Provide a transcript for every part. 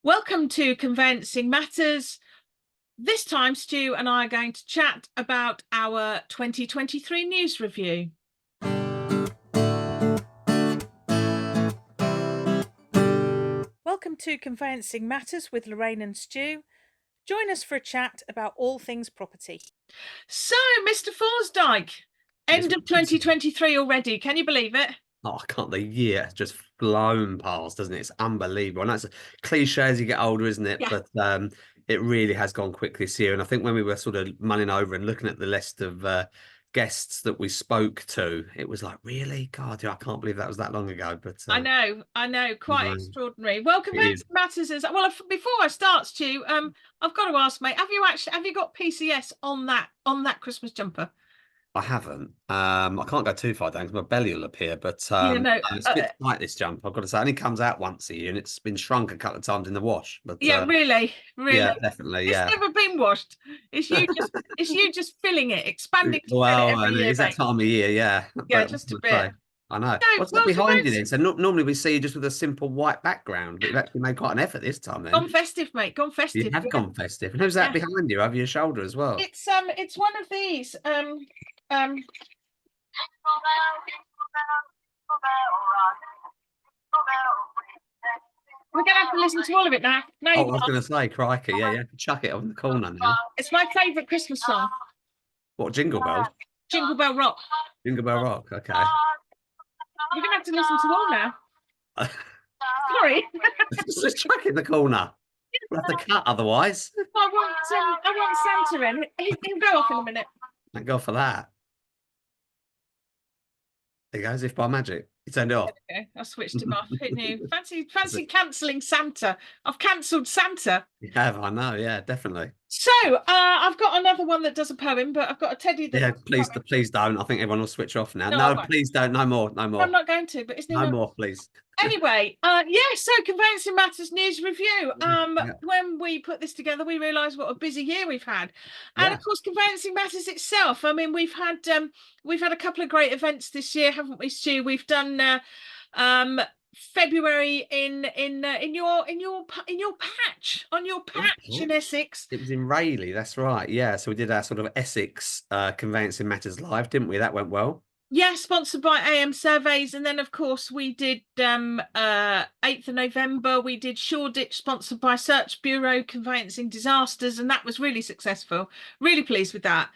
Welcome to Conveyancing Matters. This time, Stu and I are going to chat about our 2023 news review. Welcome to Conveyancing Matters with Lorraine and Stu. Join us for a chat about all things property. So, Mr. Forsdyke, end of 2023 already. Can you believe it? Oh, I can't. The year has just flown past, doesn't it? It's unbelievable. And that's a cliche as you get older, isn't it? Yeah. But it really has gone quick this year. And I think when we were sort of mulling over and looking at the list of guests that we spoke to, it was like, really? God, yeah, I can't believe that was that long ago. But I know, quite extraordinary. Well, it is. Conveyancing Matters is well. Before I start, Stu, I've got to ask, mate, have you got PCS on that Christmas jumper? I haven't. I can't go too far down because my belly will appear. But Yeah, no. it's a bit tight, this jump. I've got to say, it only comes out once a year, and it's been shrunk a couple of times in the wash. But Yeah, really. yeah, definitely, It's yeah. never been washed. It's you just filling it, expanding to fill it Well, every and year, it's that mate. time of year, yeah. Yeah, But what just a can bit. I say? I know. No, What's that well, behind you then? So normally we see you just with a simple white background, but you've actually made quite an effort this time gone then. festive, mate. Gone You festive. have Yeah, gone festive. And who's that yeah. behind you over your shoulder as well? It's one of these. We're gonna have to listen to all of it now. No, Oh, you I was can't. going to say, crikey, yeah, chuck it on the corner now. It's my favourite Christmas song. What, Jingle Bells? Jingle Bell Rock. Jingle Bell Rock, okay. We're gonna have to listen to all now. Sorry. Just chuck it in the corner. We'll have to cut otherwise. I want Santa in. He'll go off in a minute. Thank God for that. There you go, as if by magic. You turned it off. Okay, I switched him off. Who knew? Fancy cancelling Santa. I've cancelled Santa. You have, I know, yeah, definitely. So I've got another one that does a poem, but I've got a teddy that. Yeah, please don't. I think everyone will switch off now. No, I No, won't. please don't. No more. No I'm more. not going to, but isn't No it? more, please. Anyway, so Conveyancing Matters news review. Yeah. When we put this together, we realised what a busy year we've had, and Yeah. of course, Conveyancing Matters itself. I mean, we've had a couple of great events this year, haven't we, Stu? We've done February in your patch on your patch in Essex. It was in Rayleigh, that's right. Yeah. So we did our sort of Essex Conveyancing Matters live, didn't we? That went well. Yeah, sponsored by AM Surveys, and then of course we did 8th of November. We did Shoreditch, sponsored by Search Bureau Conveyancing Disasters, and that was really successful. Really pleased with that.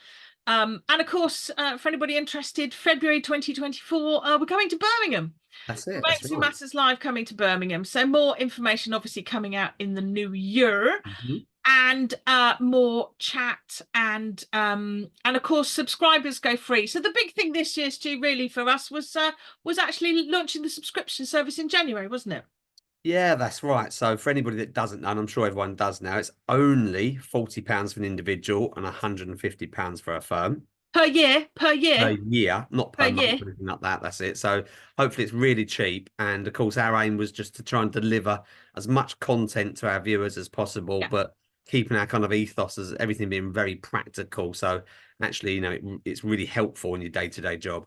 And of course, for anybody interested, February 2024, we're coming to Birmingham. That's it. That's Conveyancing right. Matters Live coming to Birmingham. So more information obviously coming out in the new year. Mhm. And more chat and of course subscribers go free. So the big thing this year, Stu, really for us was actually launching the subscription service in January, wasn't it? Yeah, that's right. So for anybody that doesn't know, and I'm sure everyone does now, it's only £40 for an individual and £150 for a firm. Per year. Per year, not Per per month year. or anything like that. That's it. So hopefully it's really cheap. And of course, our aim was just to try and deliver as much content to our viewers as possible, Yeah. but keeping our kind of ethos as everything being very practical. So actually, it's really helpful in your day-to-day job.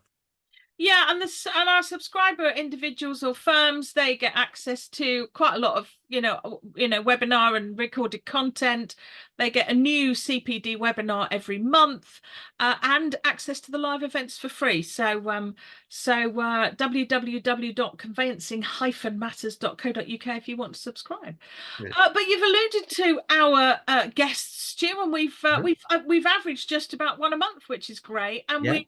Yeah, and our subscriber individuals or firms, they get access to quite a lot of webinar and recorded content. They get a new CPD webinar every month, and access to the live events for free. So www.conveyancing-matters.co.uk if you want to subscribe. Yeah. But you've alluded to our guests, Stu, and we've averaged just about one a month, which is great. And Yeah.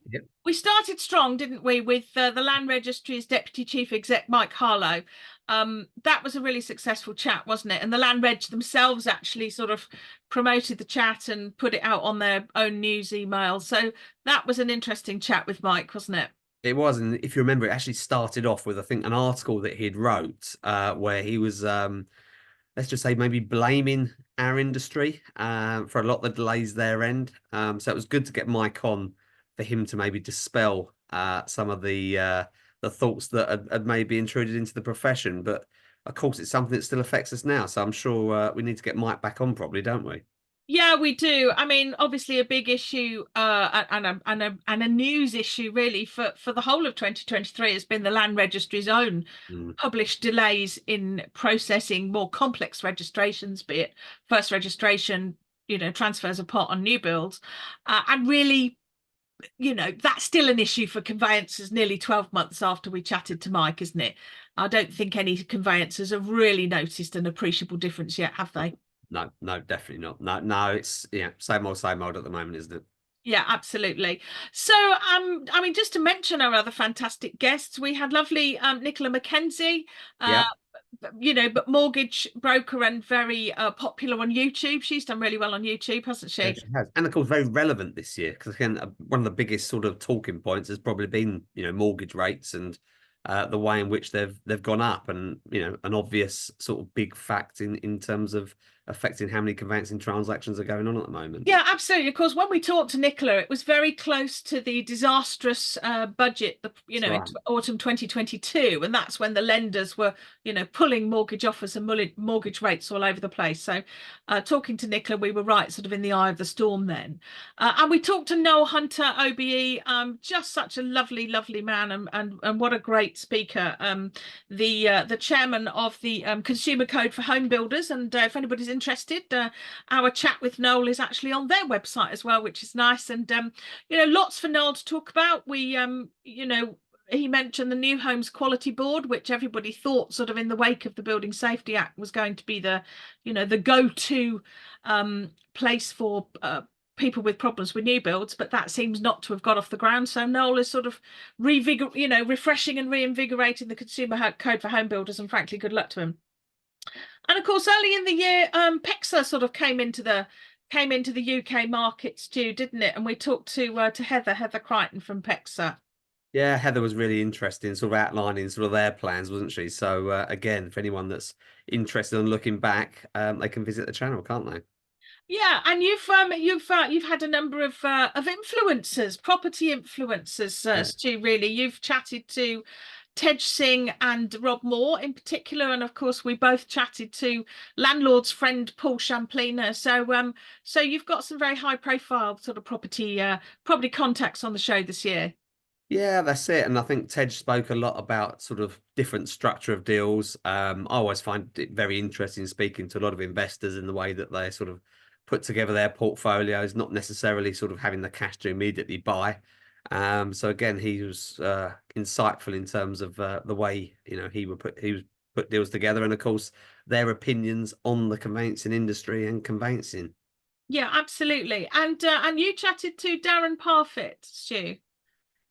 we started strong, didn't we, with the Land Registry's Deputy Chief Exec, Mike Harlow. That was a really successful chat, wasn't it? And the Land Reg themselves actually sort of promoted the chat and put it out on their own news email. So that was an interesting chat with Mike, wasn't it? It was, and if you remember, it actually started off with, I think, an article that he'd wrote where he was, let's just say, maybe blaming our industry for a lot of the delays their end. So it was good to get Mike on for him to maybe dispel some of the thoughts that had maybe intruded into the profession. But of course, it's something that still affects us now. So I'm sure we need to get Mike back on, probably, don't we? Yeah, we do. I mean, obviously, a big issue and a news issue really for the whole of 2023 has been the land registry's own Mm. published delays in processing more complex registrations, be it first registration, transfers of part on new builds, and really, that's still an issue for conveyancers nearly 12 months after we chatted to Mike, isn't it? I don't think any conveyancers have really noticed an appreciable difference yet, have they? No, no, definitely not. No, no, it's yeah, same old at the moment, isn't it? Yeah, absolutely. So, I mean, just to mention our other fantastic guests, we had lovely Nicola Mackenzie, uh, Yeah. but mortgage broker and very popular on YouTube. She's done really well on YouTube, hasn't Yeah, she? she has. And of course, very relevant this year because again, one of the biggest sort of talking points has probably been, mortgage rates and the way in which they've gone up, and an obvious sort of big fact in terms of affecting how many conveyancing transactions are going on at the moment. Yeah, absolutely. Of course, when we talked to Nicola, it was very close to the disastrous budget, That's in right. autumn 2022, and that's when the lenders were, pulling mortgage offers and mortgage rates all over the place. So, talking to Nicola, we were right, sort of in the eye of the storm then. And we talked to Noel Hunter, OBE, just such a lovely, lovely man, and what a great speaker. The chairman of the Consumer Code for Home Builders, and if anybody's interested, our chat with Noel is actually on their website as well, which is nice. And lots for Noel to talk about. He mentioned the New Homes Quality Board, which everybody thought, sort of in the wake of the Building Safety Act, was going to be the go-to place for people with problems with new builds, but that seems not to have got off the ground. So Noel is sort of refreshing and reinvigorating the Consumer Code for home builders, and frankly, good luck to him. And of course, early in the year, PEXA sort of came into the UK markets too, didn't it? And we talked to Heather Crichton from PEXA. Yeah, Heather was really interesting, sort of outlining sort of their plans, wasn't she? So again, for anyone that's interested in looking back, they can visit the channel, can't they? Yeah, and you've had a number of influencers, property influencers, Yeah. Stu. Really, you've chatted to Tej Singh and Rob Moore in particular, and of course we both chatted to landlord's friend Paul Champlina. So you've got some very high profile sort of property contacts on the show this year. Yeah, that's it. And I think Ted spoke a lot about sort of different structure of deals. I always find it very interesting speaking to a lot of investors in the way that they sort of put together their portfolios, not necessarily sort of having the cash to immediately buy. So again, he was insightful in terms of the way he was put deals together, and of course their opinions on the conveyancing industry and conveyancing. Yeah, absolutely. And you chatted to Darren Parfit, Stu.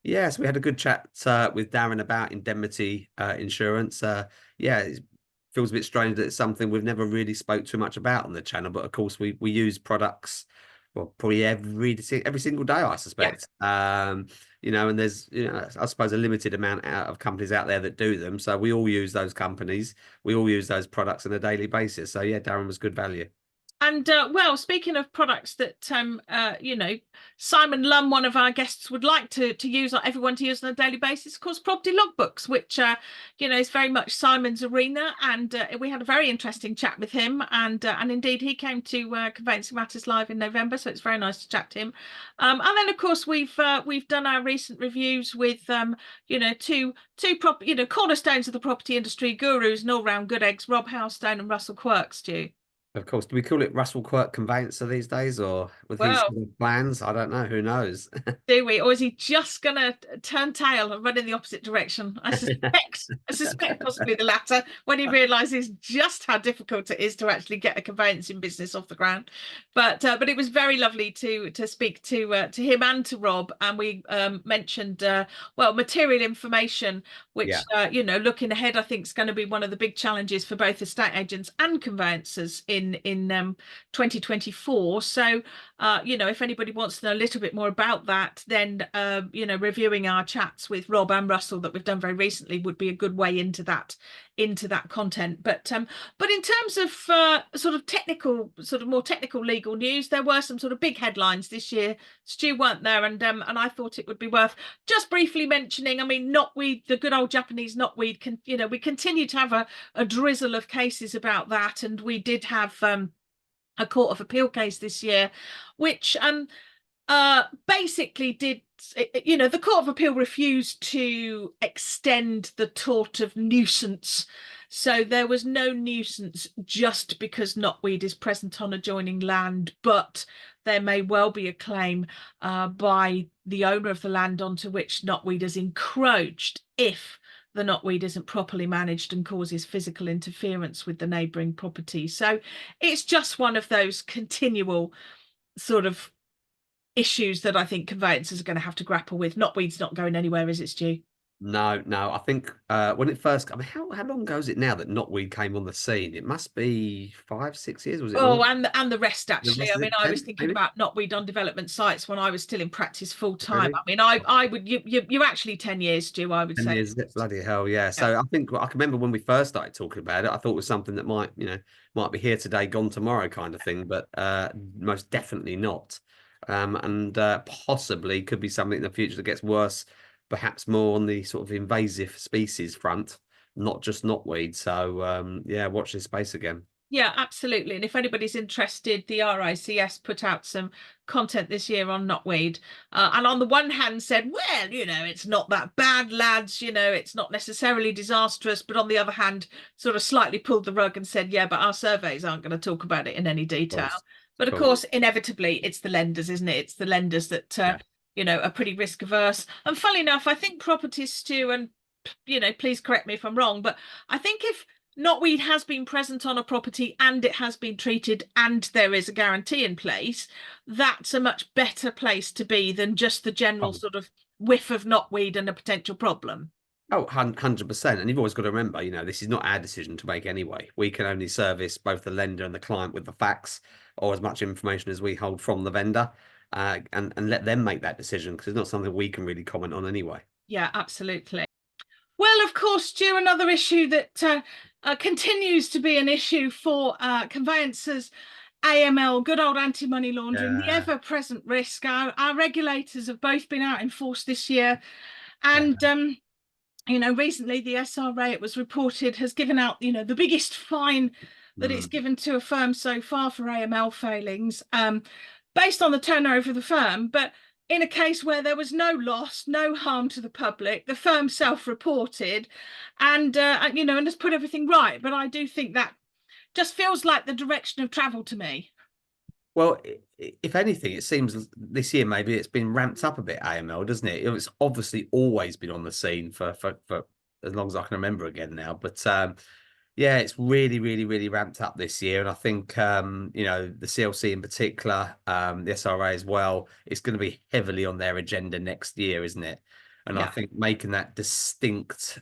Yes, we had a good chat with Darren about indemnity insurance. Yeah, it feels a bit strange that it's something we've never really spoke too much about on the channel, but of course we use products, well, probably every single day, I Yeah. suspect. And there's I suppose a limited amount of companies out there that do them, so we all use those companies, we all use those products on a daily basis. So yeah, Darren was good value. And well, speaking of products that Simon Lum, one of our guests, would like to use, or everyone to use on a daily basis, of course, property logbooks, which is very much Simon's arena. And we had a very interesting chat with him, and indeed he came to Conveyancing Matters Live in November, so it's very nice to chat to him. And then of course we've done our recent reviews with two cornerstones of the property industry, gurus and all round good eggs, Rob Housestone and Russell Quirks, Stu. Of course, do we call it Russell Quirk conveyancer these days, or with his Well, sort of plans? I don't know. Who knows? do we? Or is he just gonna turn tail and run in the opposite direction? I suspect possibly the latter, when he realizes just how difficult it is to actually get a conveyancing business off the ground. But it was very lovely to speak to him and to Rob, and we mentioned material information, Yeah. which looking ahead, I think is going to be one of the big challenges for both estate agents and conveyancers in 2024. So if anybody wants to know a little bit more about that, then reviewing our chats with Rob and Russell that we've done very recently would be a good way into that content. But in terms of more technical legal news, there were some sort of big headlines this year. Stu weren't there, and I thought it would be worth just briefly mentioning. I mean, knotweed, the good old Japanese knotweed, we continue to have a drizzle of cases about that, and we did have a Court of Appeal case this year, which basically did, the Court of Appeal refused to extend the tort of nuisance. So there was no nuisance just because knotweed is present on adjoining land, but there may well be a claim by the owner of the land onto which knotweed has encroached if the knotweed isn't properly managed and causes physical interference with the neighbouring property. So it's just one of those continual sort of issues that I think conveyancers are going to have to grapple with. Knotweed's not going anywhere, is it, Stu? No. I think when it first, I mean, how long ago is it now that knotweed came on the scene? It must be 5, 6 years. Was it Oh, longer? and the rest The actually. rest I of mean, it, I was 10, thinking maybe? about knotweed on development sites when I was still in practice full time. Really? I mean, I would you're actually 10 years, Stu, I would And say. there's bloody hell, yeah. Yeah. So I think I can remember when we first started talking about it, I thought it was something that might be here today, gone tomorrow kind of thing, but most definitely not. And possibly could be something in the future that gets worse, perhaps more on the sort of invasive species front, not just knotweed. So yeah, watch this space again. Yeah, absolutely. And if anybody's interested, the RICS put out some content this year on knotweed. And on the one hand said, well, it's not that bad, lads, it's not necessarily disastrous. But on the other hand, sort of slightly pulled the rug and said, yeah, but our surveys aren't going to talk about it in any detail. But of Cool. course, inevitably, it's the lenders, isn't it? It's the lenders that, Yeah. are pretty risk averse. And funnily enough, I think properties, Stu, and, please correct me if I'm wrong, but I think if knotweed has been present on a property and it has been treated and there is a guarantee in place, that's a much better place to be than just the general Oh, sort of whiff of knotweed and a potential problem. oh, 100%. And you've always got to remember, this is not our decision to make anyway. We can only service both the lender and the client with the facts or as much information as we hold from the vendor, and let them make that decision because it's not something we can really comment on anyway. Yeah, absolutely. Well, of course, Stu, another issue that continues to be an issue for conveyancers, AML, good old anti-money laundering, the Yeah, ever-present risk. Our regulators have both been out in force this year, yeah. and recently the SRA, it was reported, has given out, the biggest fine that it's Mm. given to a firm so far for AML failings, based on the turnover of the firm. But in a case where there was no loss, no harm to the public, the firm self-reported and has put everything right. But I do think that just feels like the direction of travel to me. Well, if anything, it seems this year maybe it's been ramped up a bit, AML, doesn't it? It's obviously always been on the scene for as long as I can remember again now. But yeah, it's really, really, really ramped up this year. And I think the CLC in particular, the SRA as well, it's going to be heavily on their agenda next year, isn't it? And I Yeah. think making that distinct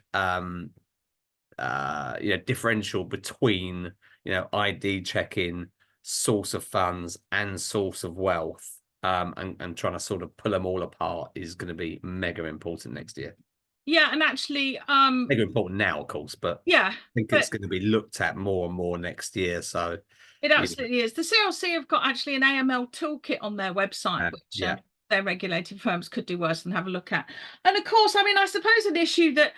differential between, ID checking, source of funds, and source of wealth, and trying to sort of pull them all apart is going to be mega important next year. Yeah, and actually, Mega important now, of course, but yeah, I think it's but going to be looked at more and more next year. So, it you know, absolutely is. The CLC have got actually an AML toolkit on their website, which yeah, their regulated firms could do worse than have a look at. And of course, I mean, I suppose an issue that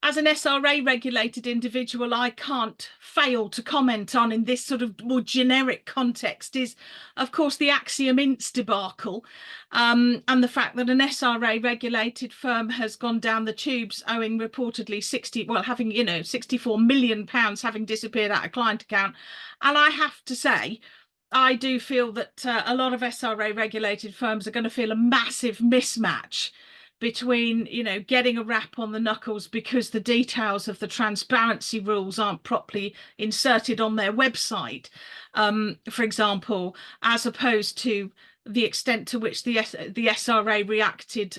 as an SRA regulated individual, I can't fail to comment on in this sort of more generic context is, of course, the Axiom Ince debacle, and the fact that an SRA regulated firm has gone down the tubes owing reportedly having, 64 million pounds having disappeared out of client account. And I have to say, I do feel that a lot of SRA regulated firms are going to feel a massive mismatch between getting a rap on the knuckles because the details of the transparency rules aren't properly inserted on their website, for example, as opposed to the extent to which the SRA reacted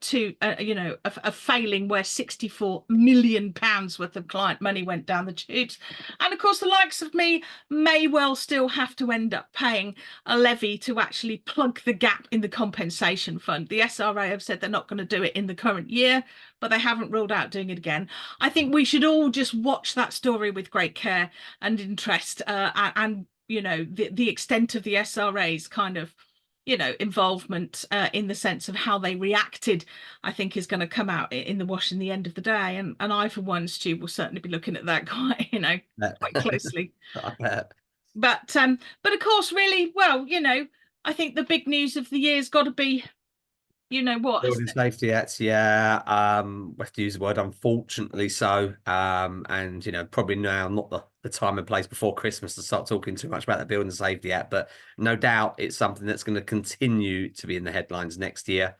to a failing where 64 million pounds worth of client money went down the tubes. And of course the likes of me may well still have to end up paying a levy to actually plug the gap in the compensation fund. The SRA have said they're not going to do it in the current year, but they haven't ruled out doing it again. I think we should all just watch that story with great care and interest, and the extent of the SRA's kind of involvement in the sense of how they reacted, I think is going to come out in the wash in the end of the day. And I, for one, Stu, will certainly be looking at that quite yeah. quite closely. I bet. But of course, really, well, I think the big news of the year's got to be, what, Building hasn't it? Safety Acts, yeah. We have to use the word unfortunately so. And probably now not the time and place before Christmas to start talking too much about the Building Safety Act, but no doubt it's something that's going to continue to be in the headlines next year.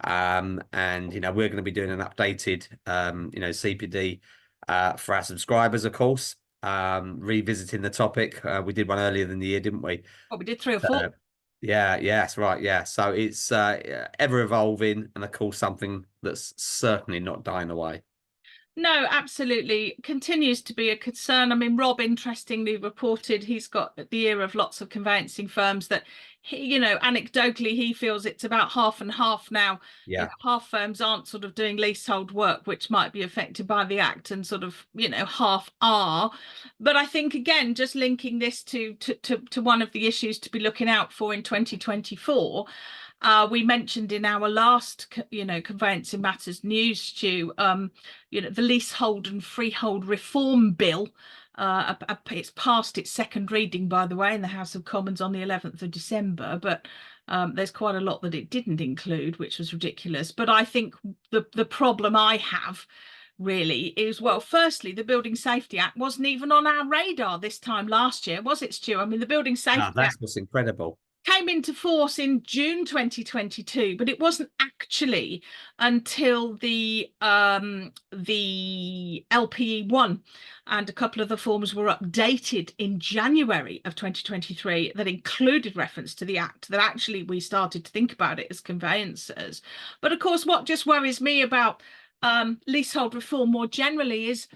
And we're going to be doing an updated CPD for our subscribers, of course. Revisiting the topic. We did one earlier in the year, didn't we? Well, we did 3 or 4. Yeah, yes, right, yeah. So it's ever evolving, and of course, something that's certainly not dying away. No, absolutely. Continues to be a concern. I mean, Rob interestingly reported he's got the ear of lots of conveyancing firms that anecdotally, he feels it's about half and half now. Yeah, Half firms aren't sort of doing leasehold work, which might be affected by the act, and sort of, half are. But I think, again, just linking this to one of the issues to be looking out for in 2024. We mentioned in our last, Conveyancing Matters news, Stu, the leasehold and freehold reform bill. It's passed its second reading, by the way, in the House of Commons on the 11th of December, but there's quite a lot that it didn't include, which was ridiculous. But I think the problem I have really is, well, firstly, the Building Safety Act wasn't even on our radar this time last year, was it, Stu? I mean, the Building no, Safety Act that's what's incredible. came into force in June 2022, but it wasn't actually until the LPE1 and a couple of the forms were updated in January of 2023 that included reference to the act that actually we started to think about it as conveyancers. But of course, what just worries me about leasehold reform more generally is,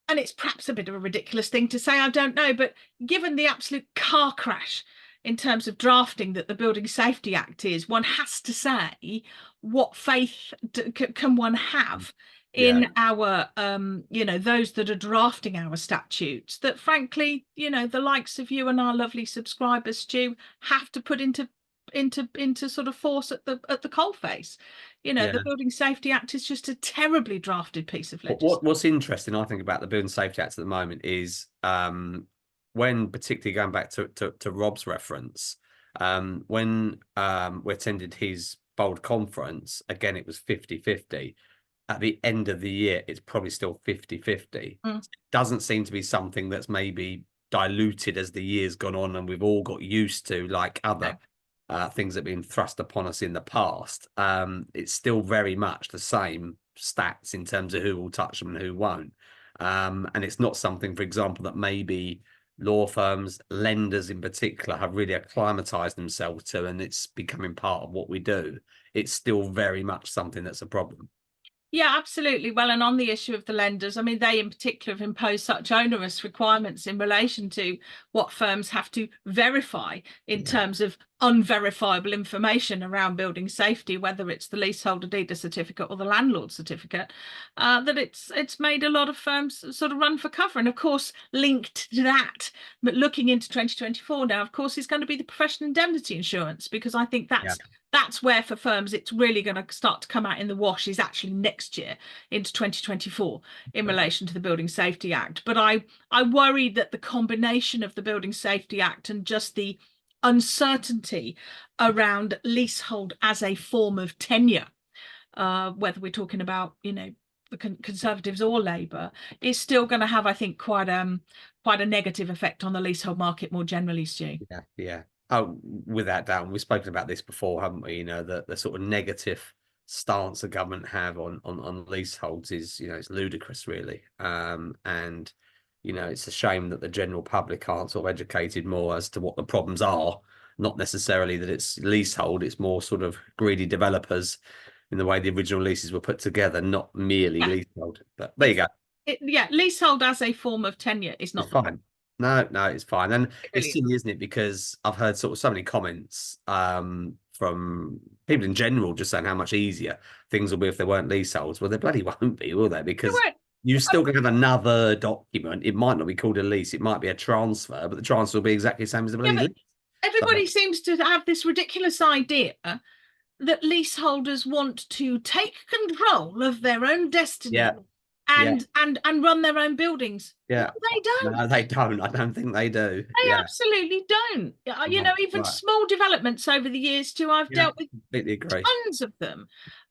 and it's perhaps a bit of a ridiculous thing to say, I don't know, but given the absolute car crash in terms of drafting that the Building Safety Act is, one has to say, what faith can one have Yeah, in our, those that are drafting our statutes, that frankly, the likes of you and our lovely subscribers, Stu, have to put into sort of force at the coalface. yeah. The Building Safety Act is just a terribly drafted piece of legislation. What's interesting, I think, about the Building Safety Act at the moment is when, particularly going back to Rob's reference, when we attended his bold conference, again, it was 50-50. At the end of the year, it's probably still 50-50. Mm. It doesn't seem to be something that's maybe diluted as the years gone on and we've all got used to, like other things that have been thrust upon us in the past. It's still very much the same stats in terms of who will touch them and who won't. And it's not something, for example, that maybe law firms, lenders in particular, have really acclimatized themselves to, and it's becoming part of what we do. It's still very much something that's a problem. Yeah, absolutely. Well, and on the issue of the lenders, I mean, they in particular have imposed such onerous requirements in relation to what firms have to verify in Yeah. terms of unverifiable information around building safety, whether it's the leaseholder deed certificate or the landlord certificate, that it's made a lot of firms sort of run for cover. And of course, linked to that, but looking into 2024 now, of course, is going to be the professional indemnity insurance, because I think Yeah. that's where for firms it's really going to start to come out in the wash, is actually next year into 2024 in relation to the Building Safety Act. But I worry that the combination of the Building Safety Act and just the uncertainty around leasehold as a form of tenure, whether we're talking about the Conservatives or Labour, is still going to have, I think, quite a negative effect on the leasehold market more generally, Stu. Yeah, yeah. Oh, without doubt, we've spoken about this before, haven't we? The sort of negative stance the government have on leaseholds is, it's ludicrous, really. And it's a shame that the general public aren't sort of educated more as to what the problems are. Not necessarily that it's leasehold; it's more sort of greedy developers in the way the original leases were put together, not merely Yeah, leasehold. But there you go. leasehold as a form of tenure is It's not the problem. fine. No, no, it's fine. And It it's really is. silly, isn't it? Because I've heard sort of so many comments from people in general just saying how much easier things will be if they weren't leaseholds. Well, they bloody won't be, will they? It Because won't. you're still going to have another document. It might not be called a lease, it might be a transfer, but the transfer will be exactly the same as a Yeah, bloody but lease. So, everybody seems to have this ridiculous idea that leaseholders want to take control of their own destiny yeah, Yeah. and run their own buildings. No, Yeah. they don't. No, they don't. I don't think they do. They Yeah. absolutely don't. You Right. know, even Right. small developments over the years too, I've Yeah. dealt with Completely agree. tons of them,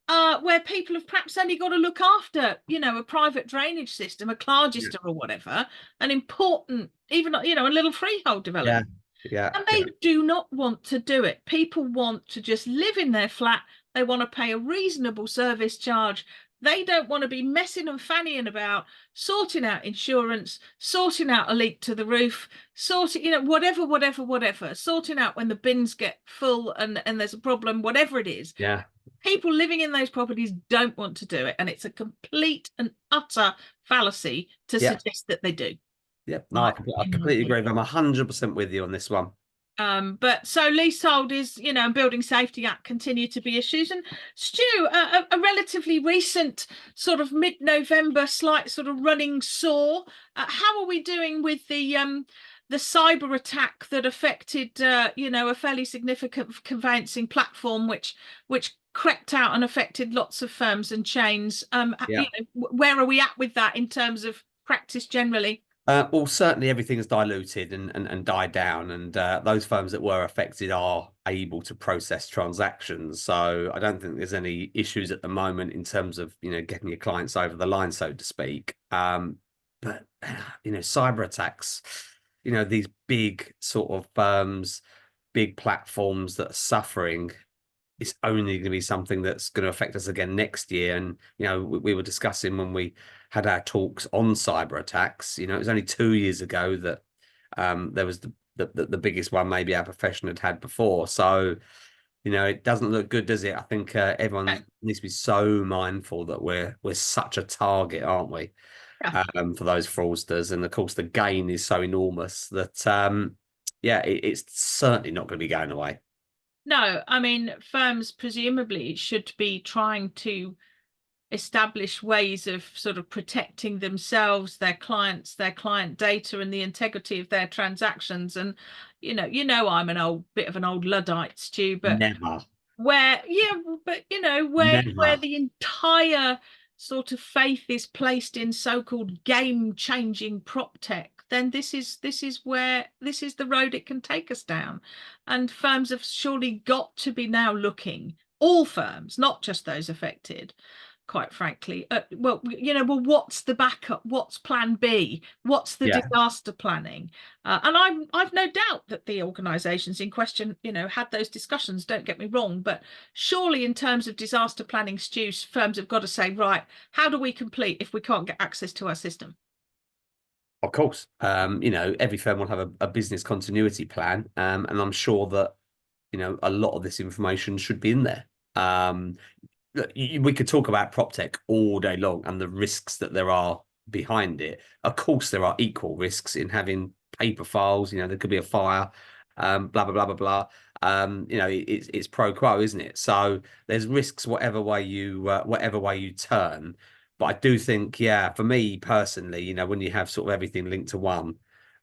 where people have perhaps only got to look after, you know, a private drainage system, a Yeah. cloister or whatever, an important, even, you know, a little freehold Yeah. development. Yeah. And Yeah. they do not want to do it. People want to just live in their flat. They want to pay a reasonable service charge. They don't want to be messing and fannying about, sorting out insurance, sorting out a leak to the roof, sorting, you know, whatever, sorting out when the bins get full and there's a problem, whatever it is. Yeah. People living in those properties don't want to do it. And it's a complete and utter fallacy to Yeah. suggest that they do. Yeah. No, My, I in my completely opinion. agree. I'm 100% with you on this one. But so leasehold is, you know, and Building Safety Act continue to be issues. And Stu, a relatively recent sort of mid-November, slight sort of running saw. How are we doing with the cyber attack that affected, you know, a fairly significant conveyancing platform, which crept out and affected lots of firms and chains? Yeah. You know, where are we at with that in terms of practice generally? Well, certainly everything's diluted and died down, and those firms that were affected are able to process transactions. So I don't think there's any issues at the moment in terms of, you know, getting your clients over the line, so to speak. But you know, cyber attacks, you know, these big sort of firms, big platforms that are suffering, it's only going to be something that's going to affect us again next year. And, you know, we were discussing when we had our talks on cyber attacks, you know, it was only 2 years ago that there was the biggest one maybe our profession had had before. So, you know, it doesn't look good, does it? I think everyone needs to be so mindful that we're such a target, aren't we? Yeah. For those fraudsters. And of course, the gain is so enormous that, yeah, it's certainly not going to be going away. No, I mean, firms presumably should be trying to establish ways of sort of protecting themselves, their clients, their client data, and the integrity of their transactions. And you know, I'm an old bit of an old Luddite, Stu, but Never, where, yeah, but you know, where never. the entire sort of faith is placed in so-called game-changing prop tech, then this is the road it can take us down. And firms have surely got to be now looking, all firms, not just those affected, quite frankly. Well, you know, well, what's the backup? What's plan B? What's the Yeah. disaster planning? And I've no doubt that the organisations in question, you know, had those discussions. Don't get me wrong, but surely in terms of disaster planning, Stu, firms have got to say, right, how do we complete if we can't get access to our system? Of course. You know, every firm will have a business continuity plan. And I'm sure that, you know, a lot of this information should be in there. Look, we could talk about prop tech all day long and the risks that there are behind it. Of course, there are equal risks in having paper files. You know, there could be a fire, blah blah blah blah blah. You know, it's pro quo, isn't it? So there's risks whatever way you turn. But I do think, yeah, for me personally, you know, when you have sort of everything linked to one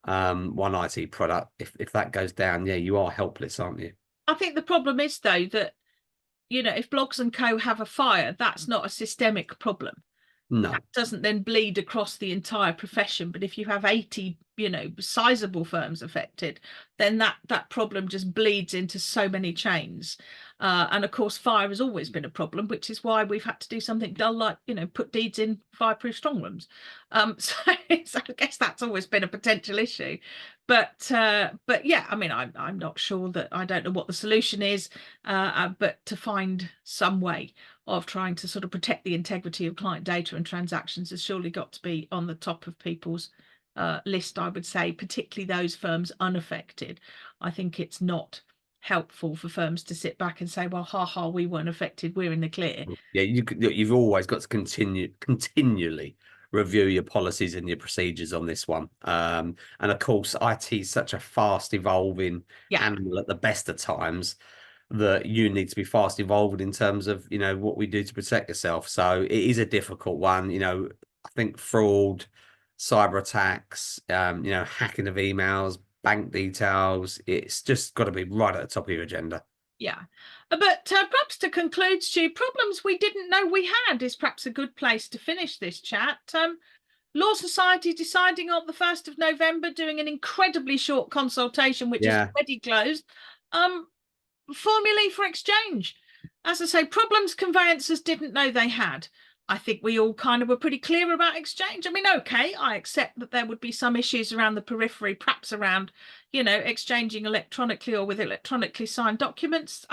IT product, if that goes down, yeah, you are helpless, aren't you? I think the problem is though that, you know, if Blogs and Co have a fire, that's not a systemic problem. That No. doesn't then bleed across the entire profession. But if you have 80, you know, sizable firms affected, then that problem just bleeds into so many chains. And of course, fire has always been a problem, which is why we've had to do something dull like, you know, put deeds in fireproof strong rooms. So, so I guess that's always been a potential issue. But yeah, I mean, I'm not sure that I don't know what the solution is, but to find some way of trying to sort of protect the integrity of client data and transactions has surely got to be on the top of people's list, I would say, particularly those firms unaffected. I think it's not helpful for firms to sit back and say, well, ha ha, we weren't affected, we're in the clear. Yeah, you've always got to continually review your policies and your procedures on this one. And of course, IT is such a fast evolving Yeah. animal at the best of times that you need to be fast evolved in terms of, you know, what we do to protect yourself. So it is a difficult one. You know, I think fraud, cyber attacks, you know, hacking of emails, bank details, it's just got to be right at the top of your agenda. Yeah. But perhaps to conclude, Stu, problems we didn't know we had is perhaps a good place to finish this chat. Law Society deciding on the 1st of November, doing an incredibly short consultation, which is Yeah. already closed. Formulae for exchange. As I say, problems conveyancers didn't know they had. I think we all kind of were pretty clear about exchange. I mean, okay, I accept that there would be some issues around the periphery, perhaps around, exchanging electronically or with electronically signed documents.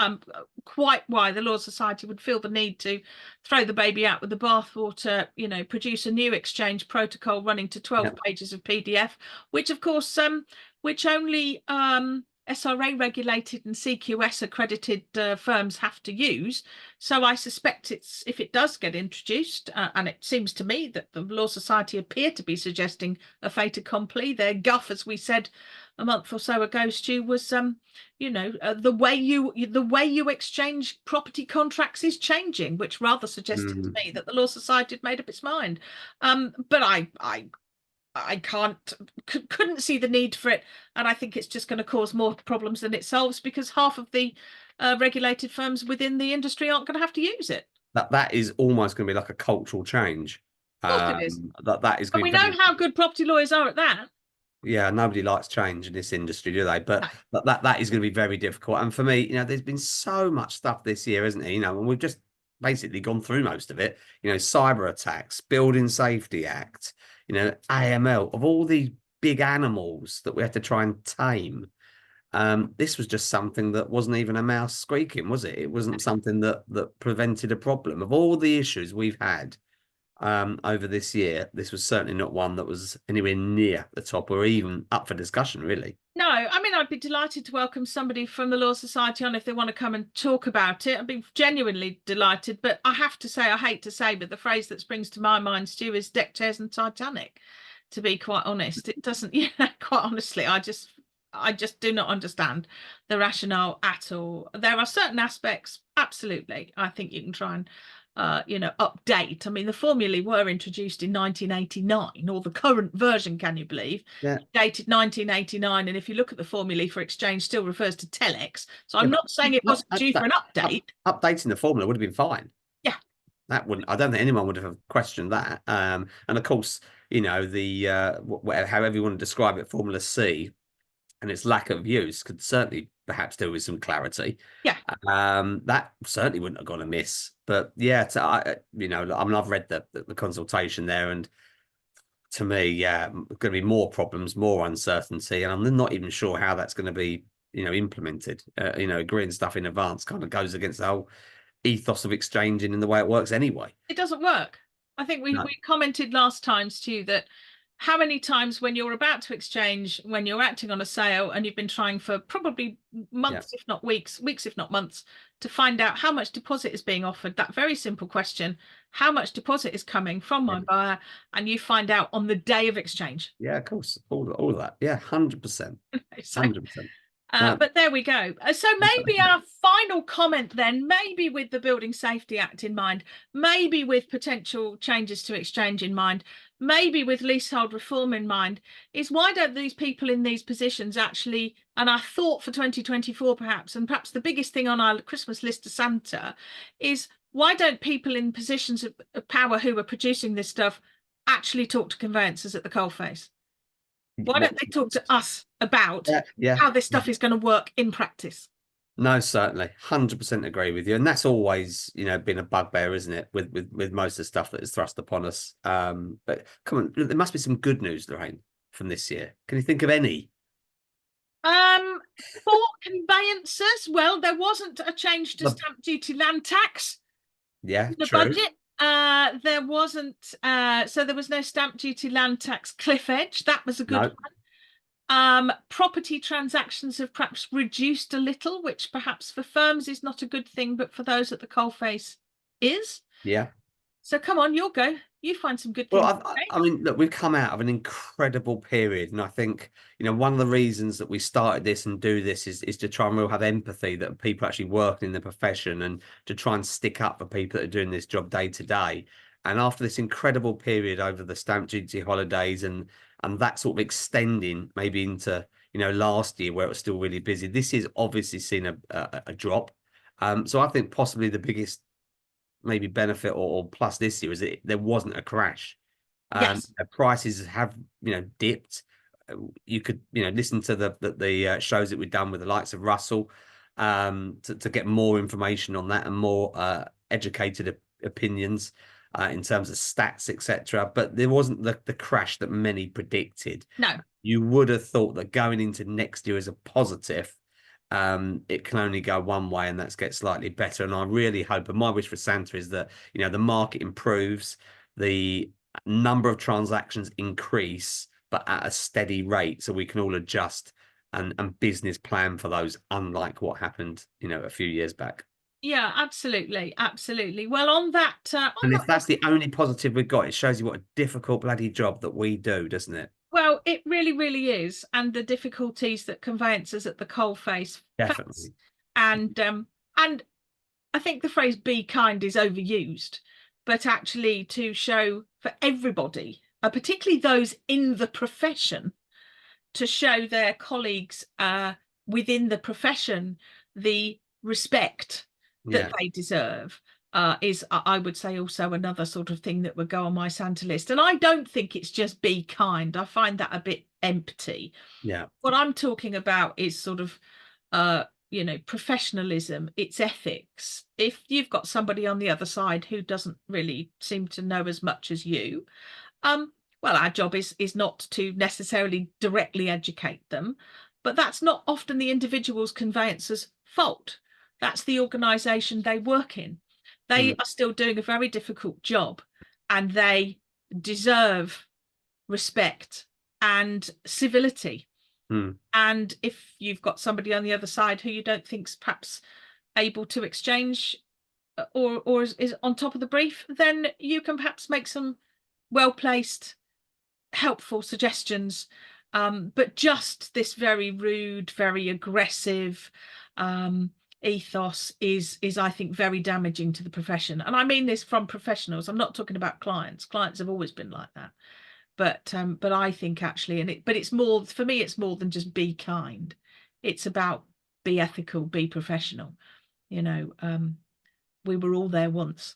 Quite why the Law Society would feel the need to throw the baby out with the bathwater, produce a new exchange protocol running to 12 pages of PDF, which of course, which only SRA regulated and CQS accredited firms have to use. So I suspect if it does get introduced, and it seems to me that the Law Society appear to be suggesting a fait accompli. Their guff, as we said a month or so ago, Stu, was the way you exchange property contracts is changing, which rather suggested to me that the Law Society had made up its mind. But I couldn't see the need for it, and I think it's just going to cause more problems than it solves, because half of the regulated firms within the industry aren't going to have to use it. That is almost going to be like a cultural change. Of course it is. That is But going we to be know very, how good property lawyers are at that. yeah, nobody likes change in this industry, do they? But that is going to be very difficult. And for me, there's been so much stuff this year, isn't there? And we've just basically gone through most of it. Cyber attacks, Building Safety Act, AML, of all these big animals that we had to try and tame. This was just something that wasn't even a mouse squeaking, was it? It wasn't something that prevented a problem. Of all the issues we've had over this year, this was certainly not one that was anywhere near the top or even up for discussion, really. No, I mean, I'd be delighted to welcome somebody from the Law Society on if they want to come and talk about it. I'd be genuinely delighted. But I have to say, I hate to say, but the phrase that springs to my mind, Stu, is deck chairs and Titanic. To be quite honest, it doesn't. Quite honestly, I just do not understand the rationale at all. There are certain aspects, absolutely, I think you can try and update. I mean, the formulae were introduced in 1989, or the current version, can you believe? Yeah. Dated 1989, and if you look at the formulae for exchange, still refers to telex. So I'm not saying it wasn't due for an update. Updating the formula would have been fine. Yeah. That wouldn't. I don't think anyone would have questioned that. And of course, the however you want to describe it, Formula C, and its lack of use could certainly perhaps do with some clarity. Yeah. That certainly wouldn't have gone amiss. But yeah, I mean, I've read the consultation there, and to me, yeah, going to be more problems, more uncertainty, and I'm not even sure how that's going to be, implemented. Agreeing stuff in advance kind of goes against the whole ethos of exchanging and the way it works anyway. It doesn't work. I think we commented last time, Stu, that how many times when you're about to exchange, when you're acting on a sale and you've been trying for probably months, if not weeks, if not months, to find out how much deposit is being offered, that very simple question, how much deposit is coming from my buyer, and you find out on the day of exchange. Yeah, of course. All of that. Yeah, 100%. 100%. But there we go. So maybe our final comment then, maybe with the Building Safety Act in mind, maybe with potential changes to exchange in mind, maybe with leasehold reform in mind, is why don't these people in these positions actually, and I thought for 2024 perhaps, and perhaps the biggest thing on our Christmas list to Santa is, why don't people in positions of power who are producing this stuff actually talk to conveyancers at the coalface? Why don't they talk to us about how this stuff is going to work in practice? No, certainly. 100% agree with you. And that's always, been a bugbear, isn't it? With most of the stuff that is thrust upon us. But come on, there must be some good news, Lorraine, from this year. Can you think of any? For conveyancers, well, there wasn't a change to stamp duty land tax. Yeah, the true. Budget. There wasn't, so there was no stamp duty land tax cliff edge. That was a good one. Property transactions have perhaps reduced a little, which perhaps for firms is not a good thing, but for those at the coalface is. Yeah. So come on, you'll go. You find some good things. Well, I mean, look, we've come out of an incredible period, and I think one of the reasons that we started this and do this is to try and really have empathy that people actually working in the profession, and to try and stick up for people that are doing this job day to day. And after this incredible period over the stamp duty holidays and that sort of extending maybe into last year where it was still really busy, this is obviously seen a drop. So I think possibly the biggest maybe benefit or plus this year is that there wasn't a crash. Yes. Prices have dipped. You could listen to the shows that we've done with the likes of Russell to get more information on that and more educated opinions in terms of stats, etc. But there wasn't the crash that many predicted. No. You would have thought that going into next year as a positive, it can only go one way, and that's get slightly better. And I really hope, and my wish for Santa is that the market improves, the number of transactions increase, but at a steady rate, so we can all adjust and business plan for those, unlike what happened a few years back. Yeah, absolutely, absolutely. Well, on that, And if that's the only positive we've got, it shows you what a difficult bloody job that we do, doesn't it? well, it really, really is, and the difficulties that conveyancers at the coalface face, Definitely. and I think the phrase "be kind" is overused, but actually to show for everybody, particularly those in the profession, to show their colleagues within the profession the respect that Yeah. they deserve is, I would say, also another sort of thing that would go on my Santa list. And I don't think it's just be kind. I find that a bit empty. Yeah. What I'm talking about is sort of, professionalism, it's ethics. If you've got somebody on the other side who doesn't really seem to know as much as you, um, well, our job is not to necessarily directly educate them, but that's not often the individual's conveyancer's fault. That's the organisation they work in. They Mm, are still doing a very difficult job, and they deserve respect and civility. mm, And if you've got somebody on the other side who you don't think's perhaps able to exchange or is on top of the brief, then you can perhaps make some well placed, helpful suggestions. But just this very rude, very aggressive ethos is I think very damaging to the profession. And I mean this from professionals. I'm not talking about clients. Clients have always been like that. But I think actually, but it's more for me. It's more than just be kind. It's about be ethical, be professional. You know, we were all there once,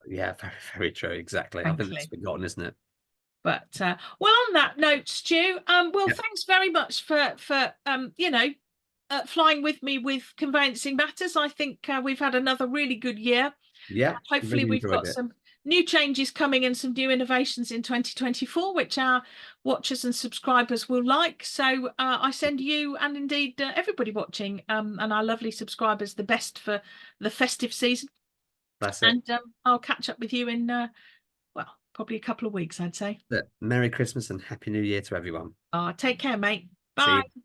yeah, very, very true. Exactly. I think that's frankly. forgotten, isn't it? But well, on that note, Stu, well, Yeah. thanks very much for flying with me with Conveyancing Matters. I think we've had another really good year. Yeah. Hopefully, Really we've enjoyed got it. some new changes coming and some new innovations in 2024, which our watchers and subscribers will like. So I send you and indeed everybody watching and our lovely subscribers the best for the festive season. That's it. And I'll catch up with you in, well, probably a couple of weeks, I'd say. Merry Christmas and Happy New Year to everyone. Take care, mate. See Bye. you.